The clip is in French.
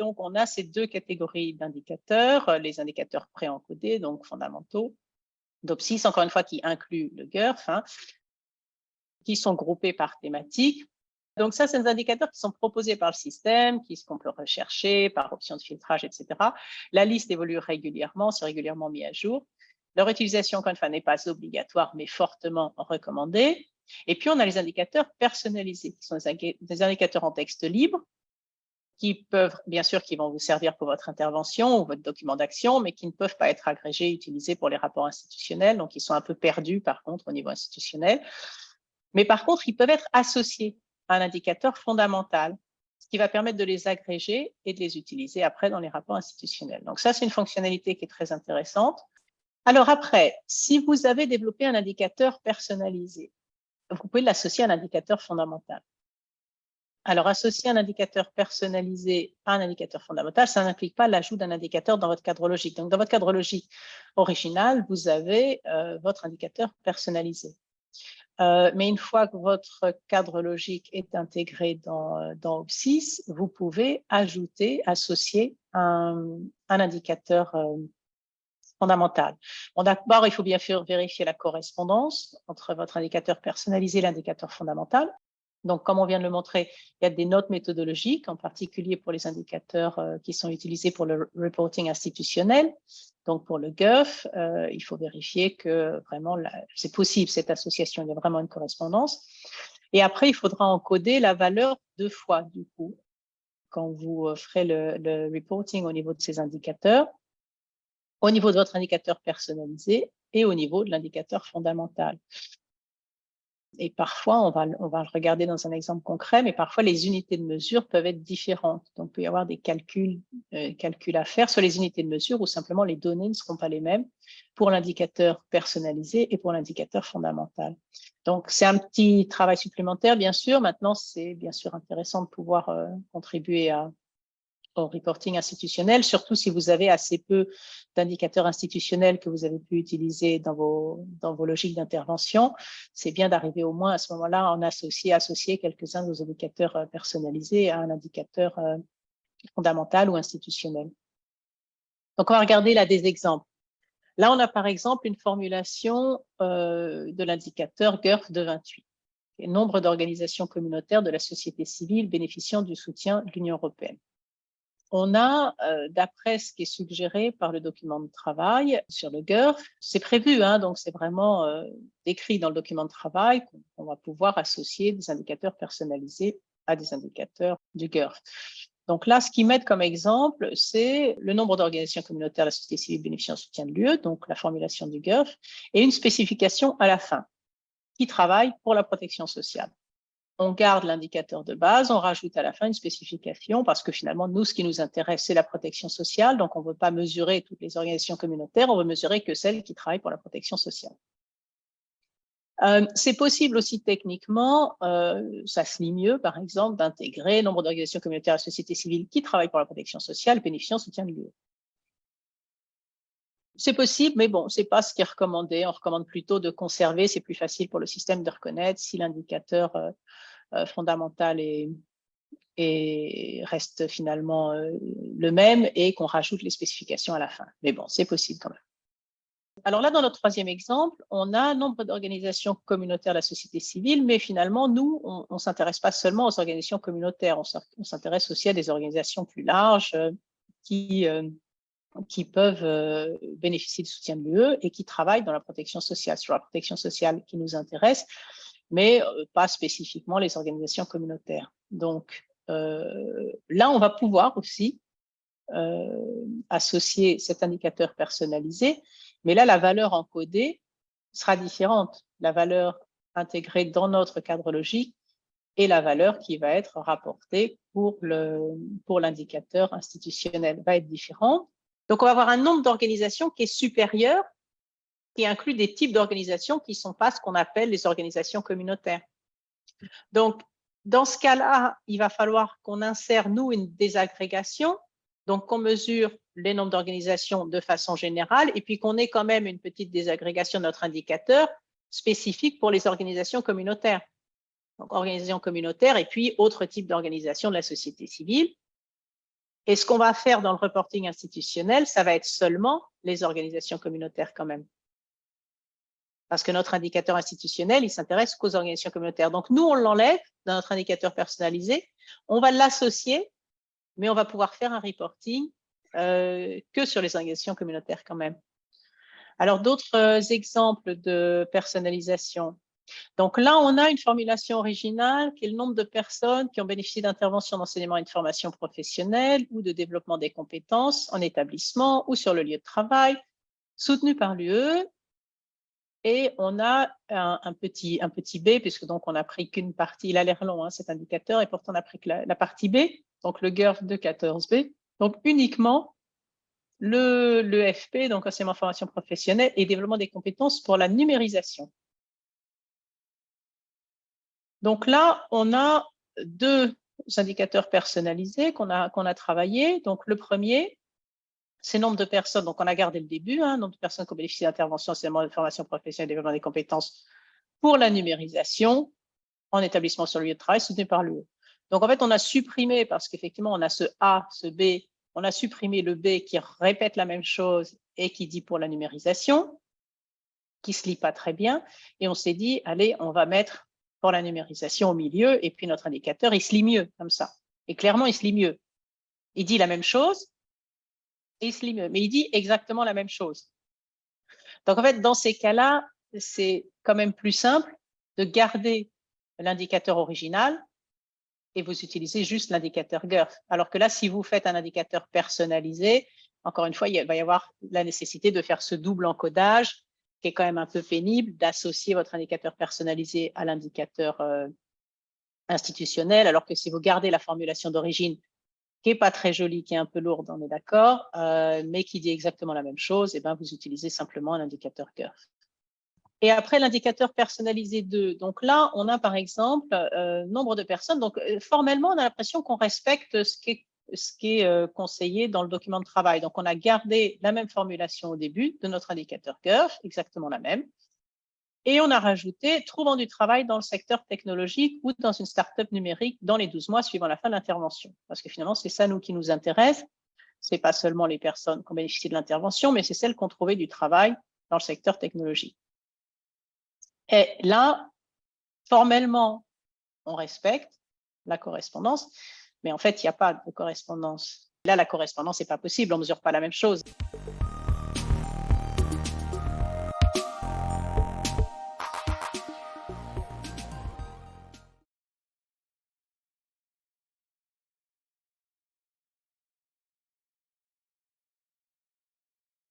donc, on a ces deux catégories d'indicateurs, les indicateurs préencodés, donc fondamentaux, d'OPSIS, encore une fois, qui inclut le GURF, hein, qui sont groupés par thématique. Donc ça, c'est des indicateurs qui sont proposés par le système, qu'on peut rechercher par option de filtrage, etc. La liste évolue régulièrement, c'est régulièrement mis à jour. Leur utilisation, encore une fois, n'est pas obligatoire, mais fortement recommandée. Et puis, on a les indicateurs personnalisés, qui sont des indicateurs en texte libre, qui peuvent, bien sûr, qui vont vous servir pour votre intervention ou votre document d'action, mais qui ne peuvent pas être agrégés et utilisés pour les rapports institutionnels, donc ils sont un peu perdus, par contre, au niveau institutionnel. Mais par contre, ils peuvent être associés à un indicateur fondamental, ce qui va permettre de les agréger et de les utiliser après dans les rapports institutionnels. Donc ça, c'est une fonctionnalité qui est très intéressante. Alors après, si vous avez développé un indicateur personnalisé, vous pouvez l'associer à un indicateur fondamental. Alors, associer un indicateur personnalisé à un indicateur fondamental, ça n'implique pas l'ajout d'un indicateur dans votre cadre logique. Donc, dans votre cadre logique original, vous avez votre indicateur personnalisé. Mais une fois que votre cadre logique est intégré dans OPSIS, vous pouvez associer un indicateur fondamental. Bon, d'abord, il faut bien sûr vérifier la correspondance entre votre indicateur personnalisé et l'indicateur fondamental. Donc, comme on vient de le montrer, il y a des notes méthodologiques, en particulier pour les indicateurs qui sont utilisés pour le reporting institutionnel. Donc, pour le GURF, il faut vérifier que vraiment, c'est possible cette association, il y a vraiment une correspondance. Et après, il faudra encoder la valeur 2 fois, du coup, quand vous ferez le reporting au niveau de ces indicateurs, au niveau de votre indicateur personnalisé et au niveau de l'indicateur fondamental. Et parfois, on va le regarder dans un exemple concret, mais parfois les unités de mesure peuvent être différentes. Donc, il peut y avoir des calculs à faire sur les unités de mesure ou simplement les données ne seront pas les mêmes pour l'indicateur personnalisé et pour l'indicateur fondamental. Donc, c'est un petit travail supplémentaire, bien sûr. Maintenant, c'est bien sûr intéressant de pouvoir contribuer au reporting institutionnel, surtout si vous avez assez peu d'indicateurs institutionnels que vous avez pu utiliser dans vos logiques d'intervention. C'est bien d'arriver au moins à ce moment-là à en associer quelques-uns de vos indicateurs personnalisés à un indicateur fondamental ou institutionnel. Donc, on va regarder là des exemples. Là, on a par exemple une formulation de l'indicateur GURF de 28. Nombre d'organisations communautaires de la société civile bénéficiant du soutien de l'Union européenne. On a, d'après ce qui est suggéré par le document de travail sur le GURF, c'est prévu, hein, donc c'est vraiment décrit dans le document de travail qu'on va pouvoir associer des indicateurs personnalisés à des indicateurs du GURF. Donc là, ce qu'ils mettent comme exemple, c'est le nombre d'organisations communautaires de la société civile bénéficiant du soutien de l'UE, donc la formulation du GURF, et une spécification à la fin, qui travaille pour la protection sociale. On garde l'indicateur de base, on rajoute à la fin une spécification parce que finalement, nous, ce qui nous intéresse, c'est la protection sociale. Donc, on ne veut pas mesurer toutes les organisations communautaires, on veut mesurer que celles qui travaillent pour la protection sociale. C'est possible aussi techniquement, ça se lit mieux, par exemple, d'intégrer le nombre d'organisations communautaires à la société civile qui travaillent pour la protection sociale bénéficiant du soutien de l'UE. C'est possible, mais bon, ce n'est pas ce qui est recommandé. On recommande plutôt de conserver, c'est plus facile pour le système de reconnaître si l'indicateur fondamental reste finalement le même et qu'on rajoute les spécifications à la fin. Mais bon, c'est possible quand même. Alors là, dans notre troisième exemple, on a un nombre d'organisations communautaires de la société civile, mais finalement, nous, on ne s'intéresse pas seulement aux organisations communautaires, on s'intéresse aussi à des organisations plus larges qui peuvent bénéficier du soutien de l'UE et qui travaillent dans la protection sociale, sur la protection sociale qui nous intéresse, mais pas spécifiquement les organisations communautaires. Donc là, on va pouvoir aussi associer cet indicateur personnalisé, mais là, la valeur encodée sera différente. La valeur intégrée dans notre cadre logique et la valeur qui va être rapportée pour l'indicateur institutionnel va être différente. Donc, on va avoir un nombre d'organisations qui est supérieur, qui inclut des types d'organisations qui ne sont pas ce qu'on appelle les organisations communautaires. Donc, dans ce cas-là, il va falloir qu'on insère, nous, une désagrégation, donc qu'on mesure les nombres d'organisations de façon générale, et puis qu'on ait quand même une petite désagrégation de notre indicateur spécifique pour les organisations communautaires. Donc, organisations communautaires et puis autres types d'organisations de la société civile. Et ce qu'on va faire dans le reporting institutionnel, ça va être seulement les organisations communautaires quand même. Parce que notre indicateur institutionnel, il s'intéresse qu'aux organisations communautaires. Donc, nous, on l'enlève dans notre indicateur personnalisé, on va l'associer, mais on va pouvoir faire un reporting que sur les organisations communautaires quand même. Alors, d'autres exemples de personnalisation. Donc là, on a une formulation originale qui est le nombre de personnes qui ont bénéficié d'interventions d'enseignement et de formation professionnelle ou de développement des compétences en établissement ou sur le lieu de travail, soutenu par l'UE. Et on a un petit b, puisque donc on n'a pris qu'une partie, il a l'air long, cet indicateur, et pourtant on a pris que la partie b, donc le GURF de 14b, donc uniquement le FP, donc enseignement formation professionnelle et développement des compétences pour la numérisation. Donc là, on a deux indicateurs personnalisés qu'on a travaillé. Donc le premier, c'est nombre de personnes, donc on a gardé le début, nombre de personnes qui ont bénéficié d'interventions, enseignement de formation professionnelle et développement des compétences pour la numérisation en établissement sur le lieu de travail soutenu par l'UE. Donc en fait, on a supprimé, parce qu'effectivement, on a ce A, ce B, on a supprimé le B qui répète la même chose et qui dit pour la numérisation, qui ne se lit pas très bien, et on s'est dit, allez, on va mettre pour la numérisation au milieu, et puis notre indicateur, il se lit mieux comme ça. Et clairement, il se lit mieux. Il dit la même chose, et il se lit mieux, mais il dit exactement la même chose. Donc en fait, dans ces cas-là, c'est quand même plus simple de garder l'indicateur original et vous utilisez juste l'indicateur GURF. Alors que là, si vous faites un indicateur personnalisé, encore une fois, il va y avoir la nécessité de faire ce double encodage qui est quand même un peu pénible, d'associer votre indicateur personnalisé à l'indicateur institutionnel, alors que si vous gardez la formulation d'origine, qui n'est pas très jolie, qui est un peu lourde, on est d'accord, mais qui dit exactement la même chose, et ben vous utilisez simplement un indicateur GURF. Et après, l'indicateur personnalisé 2. Donc là, on a par exemple nombre de personnes. Donc formellement, on a l'impression qu'on respecte ce qui est conseillé dans le document de travail. Donc on a gardé la même formulation au début de notre indicateur GURF, exactement la même. Et on a rajouté trouvant du travail dans le secteur technologique ou dans une start-up numérique dans les 12 mois suivant la fin de l'intervention. Parce que finalement, c'est ça, nous, qui nous intéresse. Ce n'est pas seulement les personnes qui ont bénéficié de l'intervention, mais c'est celles qui ont trouvé du travail dans le secteur technologique. Et là, formellement, on respecte la correspondance, mais en fait, il n'y a pas de correspondance. Là, la correspondance n'est pas possible, on ne mesure pas la même chose.